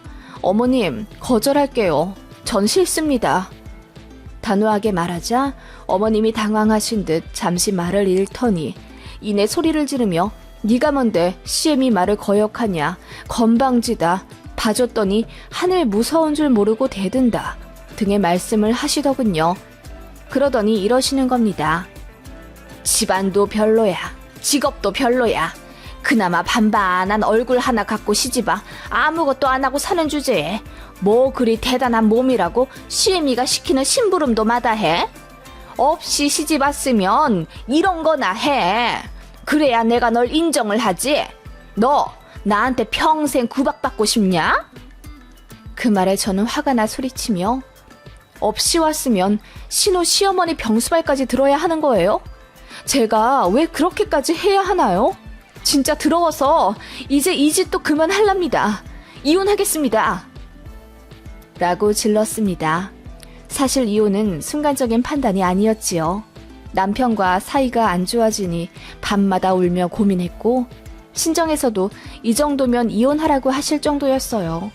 Speaker 1: 어머님, 거절할게요. 전 싫습니다. 단호하게 말하자 어머님이 당황하신 듯 잠시 말을 잃더니 이내 소리를 지르며 네가 뭔데 CM이 말을 거역하냐, 건방지다, 봐줬더니 하늘 무서운 줄 모르고 대든다 등의 말씀을 하시더군요. 그러더니 이러시는 겁니다. 집안도 별로야. 직업도 별로야. 그나마 반반한 얼굴 하나 갖고 시집아 아무것도 안 하고 사는 주제에 뭐 그리 대단한 몸이라고 CM이가 시키는 심부름도 마다해? 없이 시집 왔으면 이런 거나 해. 그래야 내가 널 인정을 하지. 너 나한테 평생 구박받고 싶냐? 그 말에 저는 화가 나 소리치며 없이 왔으면 신우 시어머니 병수발까지 들어야 하는 거예요? 제가 왜 그렇게까지 해야 하나요? 진짜 더러워서 이제 이 짓도 그만할랍니다. 이혼하겠습니다. 라고 질렀습니다. 사실 이혼은 순간적인 판단이 아니었지요. 남편과 사이가 안 좋아지니 밤마다 울며 고민했고 친정에서도 이 정도면 이혼하라고 하실 정도였어요.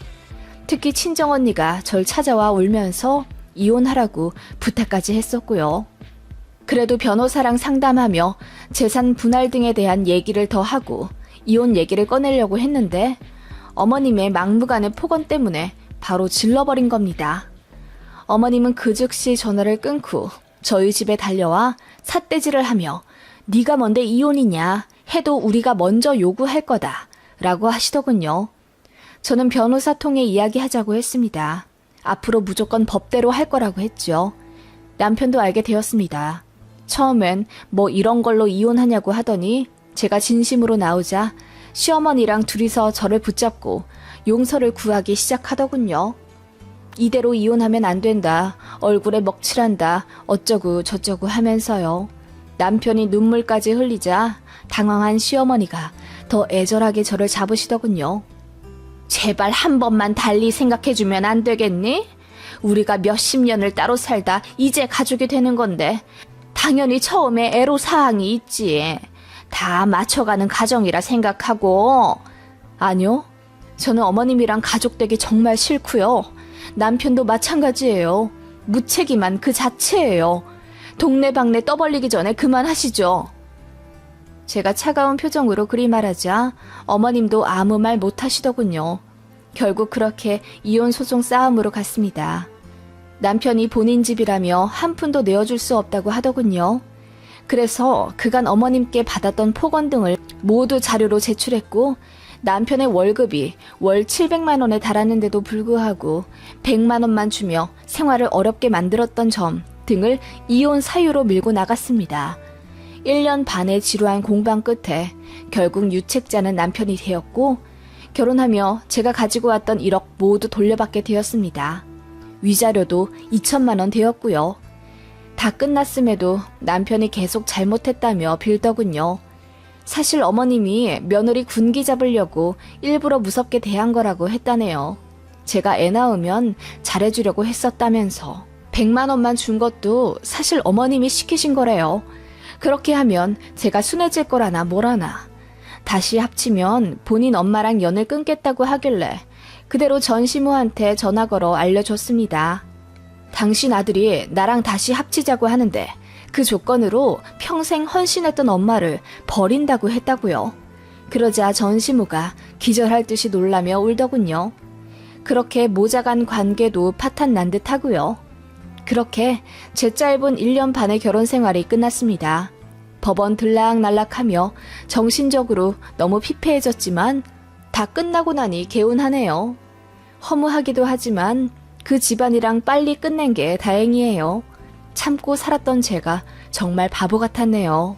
Speaker 1: 특히 친정언니가 절 찾아와 울면서 이혼하라고 부탁까지 했었고요. 그래도 변호사랑 상담하며 재산 분할 등에 대한 얘기를 더 하고 이혼 얘기를 꺼내려고 했는데 어머님의 막무가내 폭언 때문에 바로 질러버린 겁니다. 어머님은 그 즉시 전화를 끊고 저희 집에 달려와 삿대질을 하며 네가 뭔데 이혼이냐 해도 우리가 먼저 요구할 거다 라고 하시더군요. 저는 변호사 통해 이야기하자고 했습니다. 앞으로 무조건 법대로 할 거라고 했죠. 남편도 알게 되었습니다. 처음엔 뭐 이런 걸로 이혼하냐고 하더니 제가 진심으로 나오자 시어머니랑 둘이서 저를 붙잡고 용서를 구하기 시작하더군요. 이대로 이혼하면 안 된다. 얼굴에 먹칠한다. 어쩌고 저쩌고 하면서요. 남편이 눈물까지 흘리자 당황한 시어머니가 더 애절하게 저를 잡으시더군요. 제발 한 번만 달리 생각해주면 안 되겠니? 우리가 몇십 년을 따로 살다 이제 가족이 되는 건데 당연히 처음에 애로사항이 있지. 다 맞춰가는 가정이라 생각하고. 아니요. 저는 어머님이랑 가족되기 정말 싫고요. 남편도 마찬가지예요. 무책임한 그 자체예요. 동네방네 떠벌리기 전에 그만하시죠. 제가 차가운 표정으로 그리 말하자 어머님도 아무 말 못하시더군요. 결국 그렇게 이혼 소송 싸움으로 갔습니다. 남편이 본인 집이라며 한 푼도 내어줄 수 없다고 하더군요.
Speaker 2: 그래서 그간 어머님께 받았던 폭언 등을 모두 자료로 제출했고 남편의 월급이 월 700만 원에 달하는데도 불구하고 100만 원만 주며 생활을 어렵게 만들었던 점 등을 이혼 사유로 밀고 나갔습니다. 1년 반의 지루한 공방 끝에 결국 유책자는 남편이 되었고 결혼하며 제가 가지고 왔던 1억 모두 돌려받게 되었습니다. 위자료도 2천만 원 되었고요. 다 끝났음에도 남편이 계속 잘못했다며 빌더군요. 사실 어머님이 며느리 군기 잡으려고 일부러 무섭게 대한 거라고 했다네요. 제가 애 낳으면 잘해주려고 했었다면서 100만 원만 준 것도 사실 어머님이 시키신 거래요. 그렇게 하면 제가 순해질 거라나 뭐라나. 다시 합치면 본인 엄마랑 연을 끊겠다고 하길래 그대로 전시모한테 전화 걸어 알려줬습니다. 당신 아들이 나랑 다시 합치자고 하는데 그 조건으로 평생 헌신했던 엄마를 버린다고 했다고요. 그러자 전시모가 기절할 듯이 놀라며 울더군요. 그렇게 모자간 관계도 파탄 난 듯 하고요. 그렇게 제 짧은 1년 반의 결혼 생활이 끝났습니다. 법원 들락날락하며 정신적으로 너무 피폐해졌지만 다 끝나고 나니 개운하네요. 허무하기도 하지만 그 집안이랑 빨리 끝낸 게 다행이에요. 참고 살았던 제가 정말 바보 같았네요.